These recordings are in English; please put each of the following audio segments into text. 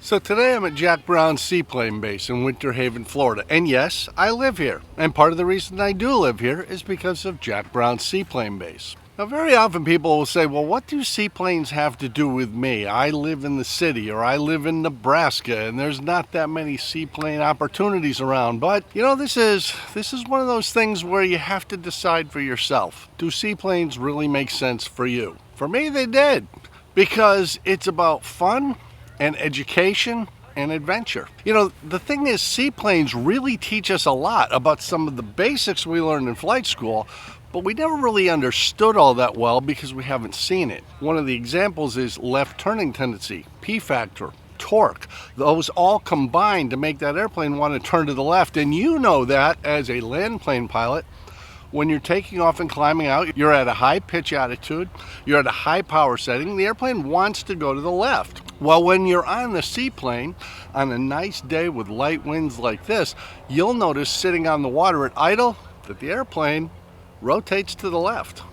So today I'm at JackBrown'sSeaplaneBase in Winter Haven, Florida. And yes, I live here. And part of the reason I do live here is because of JackBrown'sSeaplaneBase. Now very often people will say, well, what do seaplanes have to do with me? I live in the city, or I live in Nebraska and there's not that many seaplane opportunities around. But you know, this is one of those things where you have to decide for yourself. Do seaplanes really make sense for you? For me, they did, because it's about fun and education and adventure. You know, the thing is, seaplanes really teach us a lot about some of the basics we learned in flight school, but we never really understood all that well because we haven't seen it. One of the examples is left turning tendency, P factor, torque. Those all combine to make that airplane want to turn to the left, and you know that as a land plane pilot. When you're taking off and climbing out, you're at a high pitch attitude, you're at a high power setting, the airplane wants to go to the left. Well, when you're on the seaplane, on a nice day with light winds like this, you'll notice sitting on the water at idle that the airplane rotates to the left.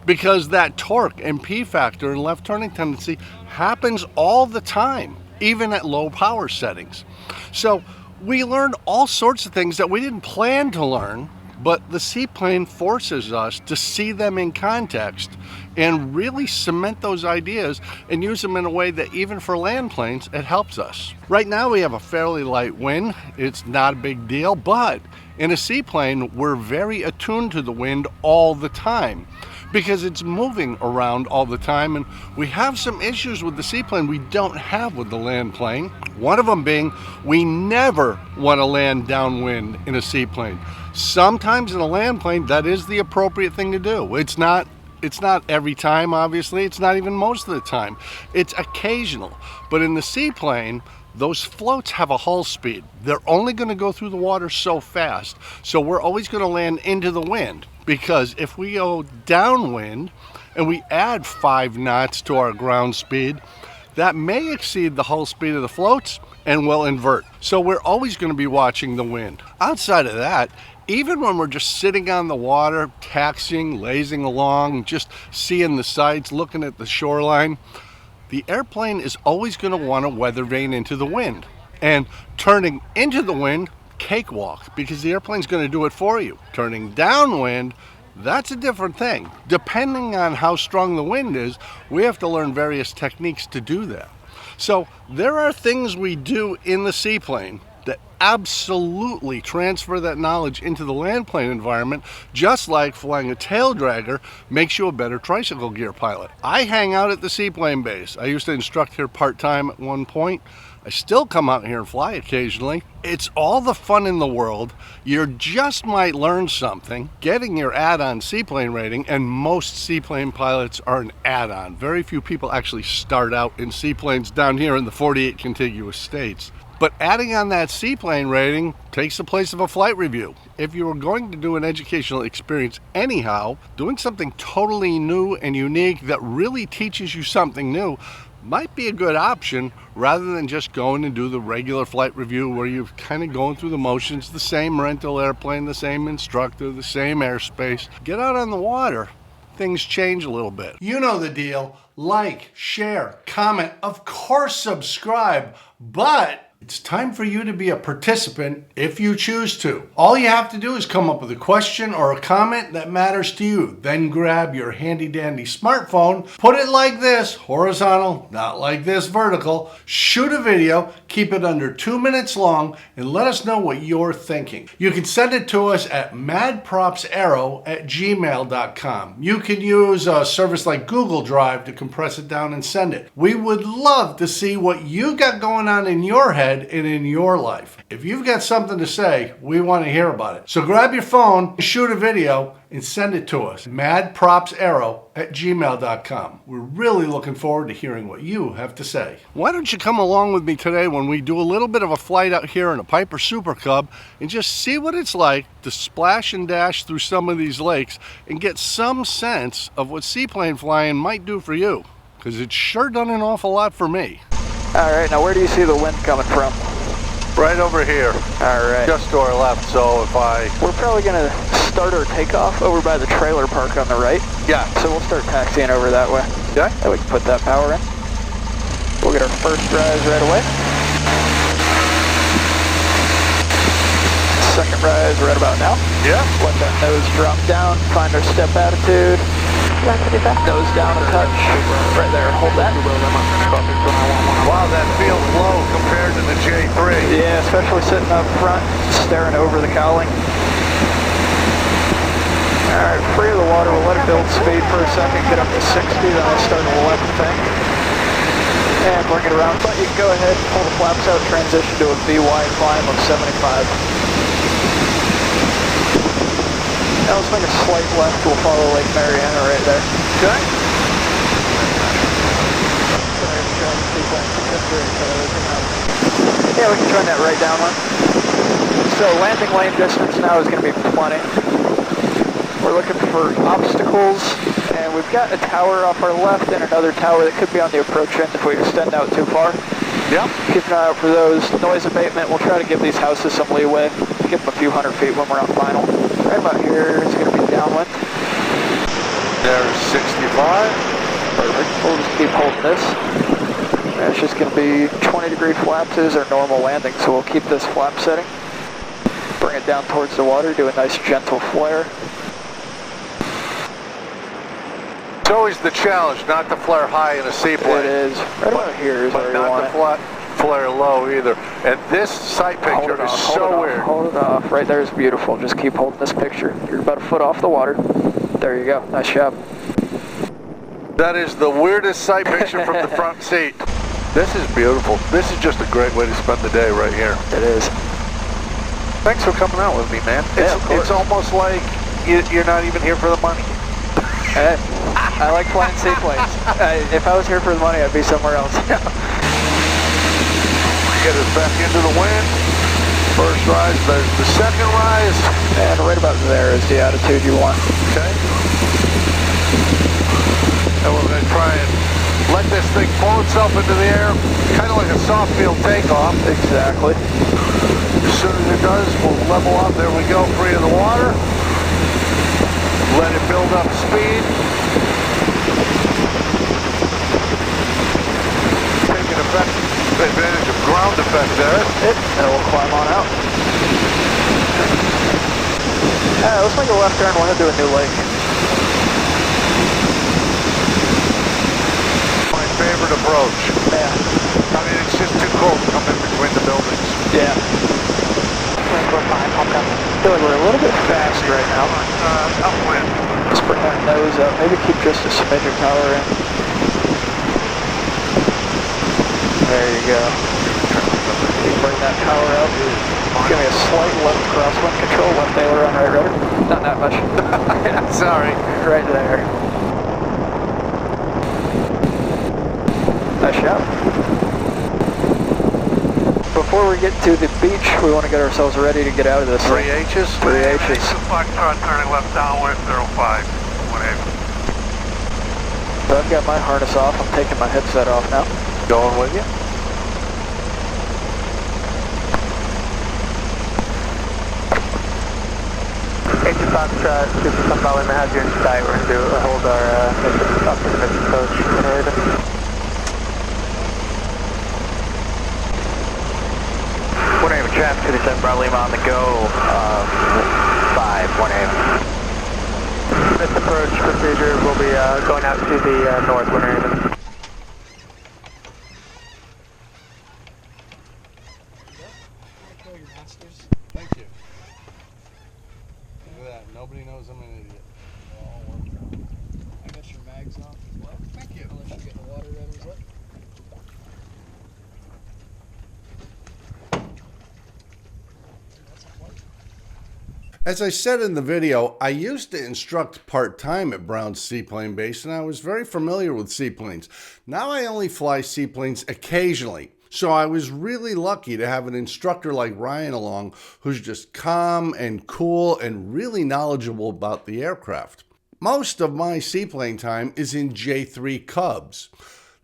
Because that torque and P factor and left turning tendency happens all the time, even at low power settings. So we learned all sorts of things that we didn't plan to learn, but the seaplane forces us to see them in context and really cement those ideas and use them in a way that even for land planes, it helps us. Right now we have a fairly light wind. It's not a big deal, but in a seaplane, we're very attuned to the wind all the time because it's moving around all the time, and we have some issues with the seaplane we don't have with the land plane. One of them being, we never want to land downwind in a seaplane. Sometimes in a land plane, that is the appropriate thing to do. It's not every time, obviously. It's not even most of the time. It's occasional. But in the seaplane, those floats have a hull speed. They're only going to go through the water so fast. So we're always going to land into the wind, because if we go downwind and we add 5 knots to our ground speed, that may exceed the hull speed of the floats and will invert. So we're always going to be watching the wind. Outside of that, even when we're just sitting on the water, taxiing, lazing along, just seeing the sights, looking at the shoreline, the airplane is always going to want to weather vane into the wind. And turning into the wind, cakewalk, because the airplane's going to do it for you. Turning downwind, that's a different thing. Depending on how strong the wind is, we have to learn various techniques to do that. So there are things we do in the seaplane that absolutely transfer that knowledge into the land plane environment, just like flying a tail dragger makes you a better tricycle gear pilot. I hang out at the seaplane base. I used to instruct here part-time at one point. I still come out here and fly occasionally. It's all the fun in the world. You just might learn something. Getting your add-on seaplane rating, and most seaplane pilots are an add-on. Very few people actually start out in seaplanes down here in the 48 contiguous states. But adding on that seaplane rating takes the place of a flight review. If you were going to do an educational experience anyhow, doing something totally new and unique that really teaches you something new might be a good option, rather than just going and do the regular flight review where you're kind of going through the motions, the same rental airplane, the same instructor, the same airspace. Get out on the water. Things change a little bit. You know the deal. Like, share, comment, of course subscribe, but it's time for you to be a participant if you choose to. All you have to do is come up with a question or a comment that matters to you. Then grab your handy dandy smartphone, put it like this, horizontal, not like this, vertical, shoot a video, keep it under 2 minutes long, and let us know what you're thinking. You can send it to us at MadPropsAero@gmail.com. You can use a service like Google Drive to compress it down and send it. We would love to see what you got going on in your head and in your life. If you've got something to say, we want to hear about it. So grab your phone, shoot a video, and send it to us. MadPropsAero@gmail.com. We're really looking forward to hearing what you have to say. Why don't you come along with me today when we do a little bit of a flight out here in a Piper SuperCub and just see what it's like to splash and dash through some of these lakes and get some sense of what seaplane flying might do for you, because it's sure done an awful lot for me. All right, now where do you see the wind coming from? Right over here. All right. Just to our left, so if We're probably gonna start our takeoff over by the trailer park on the right. Yeah. So we'll start taxiing over that way. Okay. Then we can put that power in. We'll get our first rise right away. second rise right about now. Yeah. Let that nose drop down, find our step attitude. Nose down a touch. Right there, hold that. Wow, that feels low compared to the J3. Yeah, especially sitting up front, staring over the cowling. Alright, free of the water, we'll let it build speed for a second, get up to 60, then I'll start a left thing. And bring it around, but you can go ahead and pull the flaps out, transition to a VY climb of 75. Now let's make a slight left, we'll follow Lake Mariana right there. Okay. Yeah, we can join that right down one. So landing lane distance now is going to be plenty. We're looking for obstacles, and we've got a tower off our left and another tower that could be on the approach end if we extend out too far. Yep. Keep an eye out for those. Noise abatement, we'll try to give these houses some leeway. Give them a few hundred feet when we're on final. Right about here is going to be downwind. There's 65. Perfect. We'll just keep holding this. And it's just going to be 20-degree flaps is our normal landing, so we'll keep this flap setting. Bring it down towards the water, do a nice gentle flare. It's always the challenge not to flare high in a seaplane. It is. Right about here is where you want it. But not to flare low either. And this sight picture is so weird. Hold it off. Right there is beautiful. Just keep holding this picture. You're about a foot off the water. There you go. Nice job. That is the weirdest sight picture from the front seat. This is beautiful. This is just a great way to spend the day right here. It is. Thanks for coming out with me, man. It's almost like you're not even here for the money. Hey, I like flying seaplanes. If I was here for the money, I'd be somewhere else. Get us back into the wind. First rise, there's the second rise. And right about there is the attitude you want. Okay. And we're going to try and let this thing pull itself into the air, kind of like a soft field takeoff. Exactly. As soon as it does, we'll level up. There we go, free of the water. Let it build up speed. Taking advantage of ground effect there. And we'll climb on out. Let's make a left turn. We'll head to a new lake. My favorite approach. Yeah. I mean, it's just too cold to come in between the buildings. Yeah. I feel like we're a little bit fast right now. Upwind. Let's bring that nose up. Maybe keep just a smidge of power in. There you go. Bring that power up. Give me a slight left crosswind control, left aileron, right rudder. Not that much. Sorry. Right there. Nice job. Before we get to the beach, we want to get ourselves ready to get out of this. 3 H's? 3 H's. Foxtrot turning left downwind, 05, 18. So I've got my harness off. I'm taking my headset off now. Going with you? 18 Foxtrot, SuperCub following the hazard in sight. We're going to hold our mission up to the mission approach. Traffic 27 Bravo Lima on the go, 518. This approach procedure will be going out to the north, Winter. Thank you. Look at that. Nobody knows I'm an idiot. I got your mags off as well. Thank you. I'll let you get the water runners up. As I said in the video, I used to instruct part-time at Brown's Seaplane Base, and I was very familiar with seaplanes. Now I only fly seaplanes occasionally. So I was really lucky to have an instructor like Ryan along who's just calm and cool and really knowledgeable about the aircraft. Most of my seaplane time is in J3 Cubs.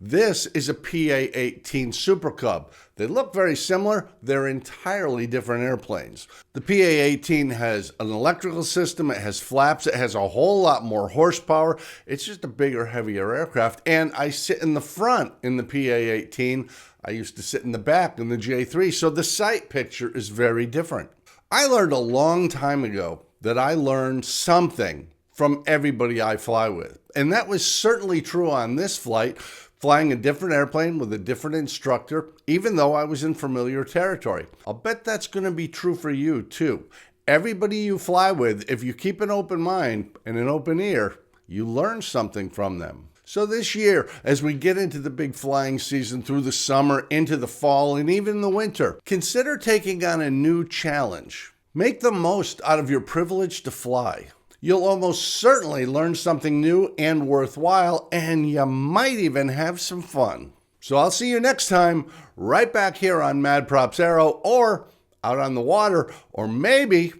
This is a PA18 SuperCub. They look very similar. They're entirely different airplanes. The PA18 has an electrical system. It has flaps. It has a whole lot more horsepower. It's just a bigger, heavier aircraft. And I sit in the front in the PA18. I used to sit in the back in the J3. So the sight picture is very different. I learned a long time ago that I learned something from everybody I fly with. And that was certainly true on this flight, flying a different airplane with a different instructor, even though I was in familiar territory. I'll bet that's going to be true for you too. Everybody you fly with, if you keep an open mind and an open ear, you learn something from them. So this year, as we get into the big flying season through the summer, into the fall, and even the winter, consider taking on a new challenge. Make the most out of your privilege to fly. You'll almost certainly learn something new and worthwhile, and you might even have some fun. So I'll see you next time, right back here on MadPropsAero, or out on the water, or maybe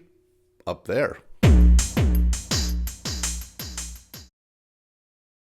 up there.